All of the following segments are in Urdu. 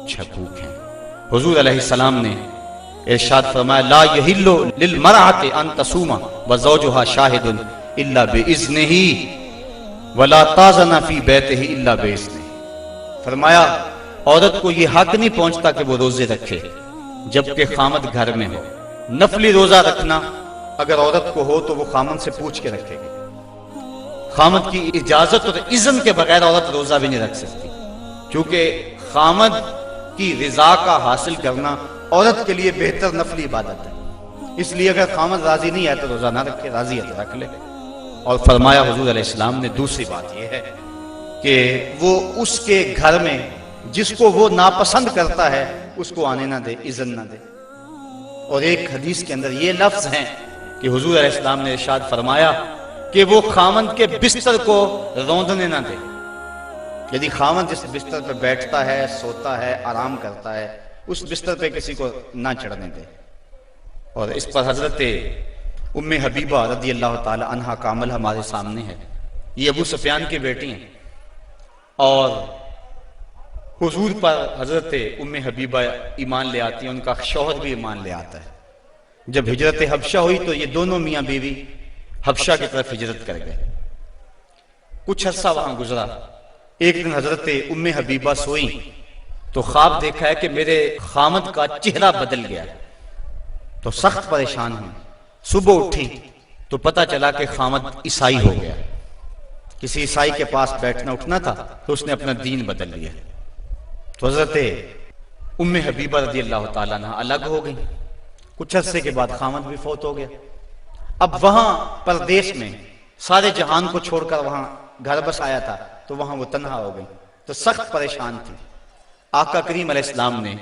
چھکوک ہیں۔ حضور علیہ السلام نے ارشاد فرمایا لا یحل للمرأة ان تصوم وزوجها شاہد الا باذنہ ولا تاذن فی بیتہ الا باذنہ۔ فرمایا عورت کو یہ حق نہیں پہنچتا کہ وہ روزے رکھے جبکہ خامد گھر میں ہو۔ نفلی روزہ رکھنا اگر عورت کو ہو تو وہ خامد سے پوچھ کے رکھے گی۔ خامد کی اجازت اور اذن کے بغیر عورت روزہ بھی نہیں رکھ سکتی، کیونکہ خامد کی رضا کا حاصل کرنا عورت کے لیے بہتر نفلی عبادت ہے۔ اس لیے اگر خامد راضی نہیں ہے تو روزہ نہ رکھے، راضی ہے تو رکھ لے۔ اور فرمایا حضور علیہ السلام نے دوسری بات یہ ہے کہ وہ اس کے گھر میں جس کو وہ ناپسند کرتا ہے اس کو آنے نہ دے، اذن نہ دے۔ اور ایک حدیث کے اندر یہ لفظ ہیں کہ حضور علیہ السلام نے ارشاد فرمایا کہ وہ خامند کے بستر کو روندنے نہ دے، یعنی خامند جس بستر پہ بیٹھتا ہے، سوتا ہے، آرام کرتا ہے، اس بستر پہ کسی کو نہ چڑھنے دے۔ اور اس پر حضرت ام حبیبہ رضی اللہ تعالی عنہا کا عمل ہمارے سامنے ہے۔ یہ ابو سفیان کی بیٹی ہیں اور حضور پر حضرت ام حبیبہ ایمان لے آتی ہیں، ان کا شوہر بھی ایمان لے آتا ہے۔ جب ہجرت حبشہ ہوئی تو یہ دونوں میاں بیوی حبشہ کی طرف ہجرت کر گئے۔ کچھ عرصہ وہاں گزرا۔ ایک دن حضرت ام حبیبہ سوئیں تو خواب دیکھا ہے کہ میرے خامد کا چہرہ بدل گیا ہے، تو سخت پریشان ہوں۔ صبح اٹھی تو پتہ چلا کہ خامد عیسائی ہو گیا، کسی عیسائی کے پاس بیٹھنا اٹھنا تھا تو اس نے اپنا دین بدل لیا۔ تو حضرت ام حبیبہ رضی اللہ تعالیٰ عنہ الگ ہو گئی۔ کچھ عرصے کے بعد خامد بھی فوت ہو گیا۔ اب وہاں پردیس میں سارے جہان کو چھوڑ کر وہاں گھر بس آیا تھا تو وہاں وہ تنہا ہو گئی، تو سخت پریشان تھی۔ آقا کریم علیہ السلام نے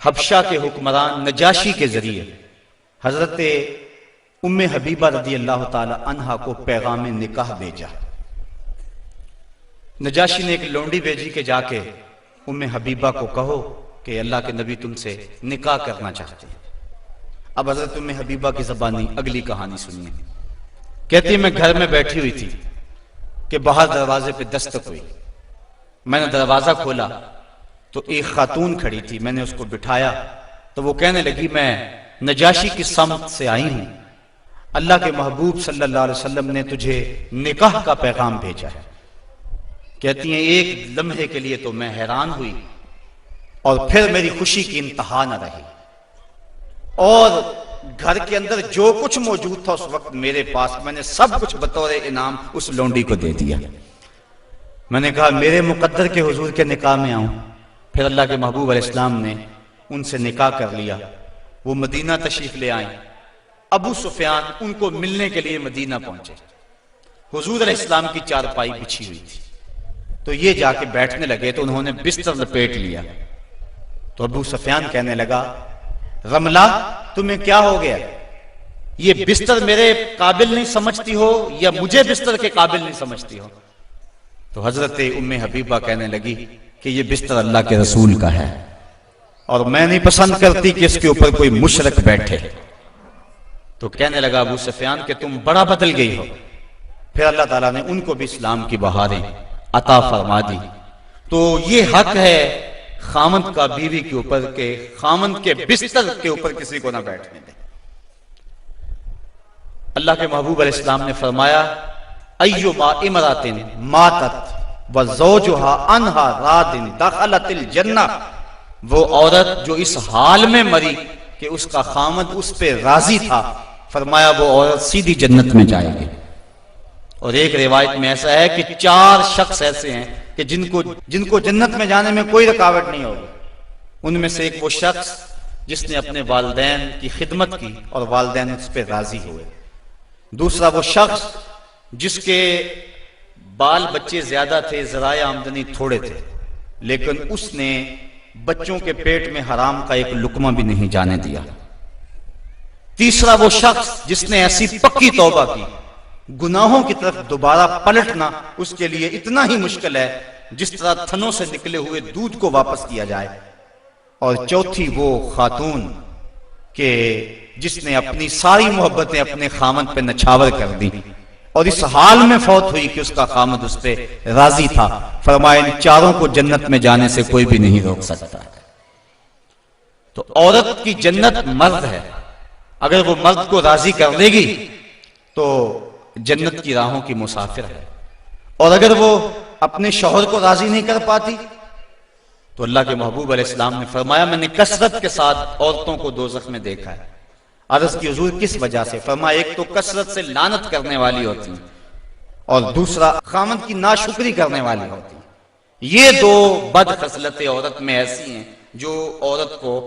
حبشہ کے حکمران نجاشی کے ذریعے حضرت ام حبیبہ رضی اللہ تعالی عنہا کو پیغام نکاح بھیجا۔ نجاشی نے ایک لونڈی بھیجی کہ جا کے ام حبیبہ کو کہو کہ اللہ کے نبی تم سے نکاح کرنا چاہتے ہیں۔ اب حضرت ام حبیبہ کی زبانی اگلی کہانی سنیے۔ کہتی ہے میں گھر میں بیٹھی ہوئی تھی کہ باہر دروازے پہ دستک ہوئی۔ میں نے دروازہ کھولا تو ایک خاتون کھڑی تھی، میں نے اس کو بٹھایا تو وہ کہنے لگی میں نجاشی کی سمت سے آئی ہوں، اللہ کے محبوب صلی اللہ علیہ وسلم نے تجھے نکاح کا پیغام بھیجا ہے۔ کہتی ہیں ایک لمحے کے لیے تو میں حیران ہوئی اور پھر میری خوشی کی انتہا نہ رہی، اور گھر کے اندر جو کچھ موجود تھا اس وقت میرے پاس، میں نے سب کچھ بطور انعام اس لونڈی کو دے دیا۔ میں نے کہا میرے مقدر کے حضور کے نکاح میں آؤں۔ پھر اللہ کے محبوب علیہ السلام نے ان سے نکاح کر لیا۔ وہ مدینہ تشریف لے آئیں۔ ابو سفیان ان کو ملنے کے لیے مدینہ پہنچے۔ حضور علیہ السلام کی چارپائی بچھی ہوئی تھی، تو یہ جا کے بیٹھنے لگے تو انہوں نے بستر لپیٹ لیا۔ تو ابو سفیان کہنے لگا رملہ تمہیں کیا ہو گیا؟ یہ بستر میرے قابل نہیں سمجھتی ہو یا مجھے بستر کے قابل نہیں سمجھتی ہو؟ تو حضرت ام حبیبہ کہنے لگی کہ یہ بستر اللہ کے رسول کا ہے اور میں نہیں پسند کرتی کہ اس کے اوپر کوئی مشرک بیٹھے۔ تو کہنے لگا ابو سفیان کہ تم بڑا بدل گئی ہو۔ پھر اللہ تعالیٰ نے ان کو بھی اسلام کی بہاریں عطا فرما دی۔ تو یہ حق ہے خامند کا بیوی کے اوپر کہ خامند کے بستر کے اوپر کسی کو نہ بیٹھنے دے۔ اللہ کے محبوب علیہ السلام نے فرمایا ایما امرات ماتت وزوجها عنها راض دخلت الجنہ، وہ عورت جو اس حال میں مری کہ اس کا خامند اس پہ راضی تھا، فرمایا وہ عورت سیدھی جنت میں جائے گی۔ اور ایک روایت میں ایسا ہے کہ 4 شخص ایسے ہیں کہ جن کو جنت میں جانے میں کوئی رکاوٹ نہیں ہوگی۔ ان میں سے ایک وہ شخص جس نے اپنے والدین کی خدمت کی اور والدین اس پہ راضی ہوئے۔ دوسرا وہ شخص جس کے بال بچے زیادہ تھے، ذرائع آمدنی تھوڑے تھے، لیکن اس نے بچوں کے پیٹ میں حرام کا ایک لقمہ بھی نہیں جانے دیا۔ تیسرا وہ شخص جس نے ایسی پکی توبہ کی، گناہوں کی طرف دوبارہ پلٹنا اس کے لیے اتنا ہی مشکل ہے جس طرح تھنوں سے نکلے ہوئے دودھ کو واپس کیا جائے۔ اور چوتھی وہ خاتون کہ جس نے اپنی ساری محبتیں اپنے خامند پہ نچھاور کر دی، اور اس حال میں فوت ہوئی کہ اس کا خامد اس پہ راضی تھا. فرمایا ان چاروں کو جنت میں جانے سے کوئی بھی نہیں روک سکتا. تو عورت کی جنت مرد ہے، اگر وہ مرد کو راضی کر دے گی تو جنت کی راہوں کی مسافر ہے، اور اگر وہ اپنے شوہر کو راضی نہیں کر پاتی تو اللہ کے محبوب علیہ السلام نے فرمایا میں نے کثرت کے ساتھ عورتوں کو دوزخ میں دیکھا ہے. عرض کی حضور کس وجہ سے؟ فرمایا ایک تو کثرت سے لعنت کرنے والی ہوتی ہیں، اور دوسرا خامد کی ناشکری کرنے والی ہوتی ہیں. یہ دو بد خصلتیں عورت میں ایسی ہیں جو عورت کو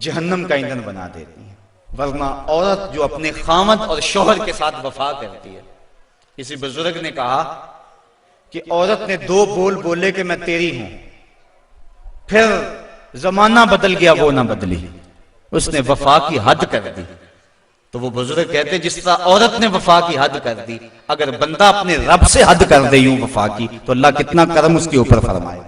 جہنم کا ایندھن بنا دیتی ہیں. ورنہ عورت جو اپنے خامد اور شوہر کے ساتھ وفا کرتی ہے، کسی بزرگ نے کہا کہ عورت نے دو بول بولے کہ میں تیری ہوں، پھر زمانہ بدل گیا وہ نہ بدلی، اس نے وفا کی حد کر دی. تو وہ بزرگ کہتے جس طرح عورت نے وفا کی حد کر دی، اگر بندہ اپنے رب سے حد کر دے یوں وفا کی تو اللہ کتنا کرم اس کے اوپر فرمائے.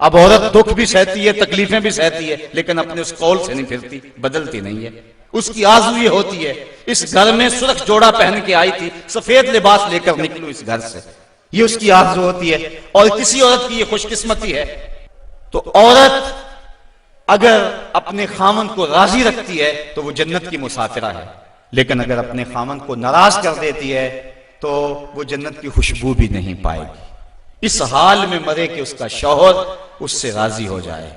اب عورت دکھ بھی سہتی ہے، تکلیفیں بھی سہتی ہے، لیکن اپنے اس قول سے نہیں پھرتی، بدلتی نہیں ہے. اس کی آرزو یہ ہوتی ہے اس گھر میں سرخ جوڑا پہن کے آئی تھی، سفید لباس لے کر نکلوں اس گھر سے، یہ اس کی آرزو ہوتی ہے. اور کسی عورت کی یہ خوش قسمتی ہے. تو عورت اگر اپنے خامند کو راضی رکھتی ہے تو وہ جنت کی مسافرہ ہے، لیکن اگر اپنے خامند کو ناراض کر دیتی ہے تو وہ جنت کی خوشبو بھی نہیں پائے گی. اس حال میں مرے کہ اس کا شوہر اس سے راضی ہو جائے.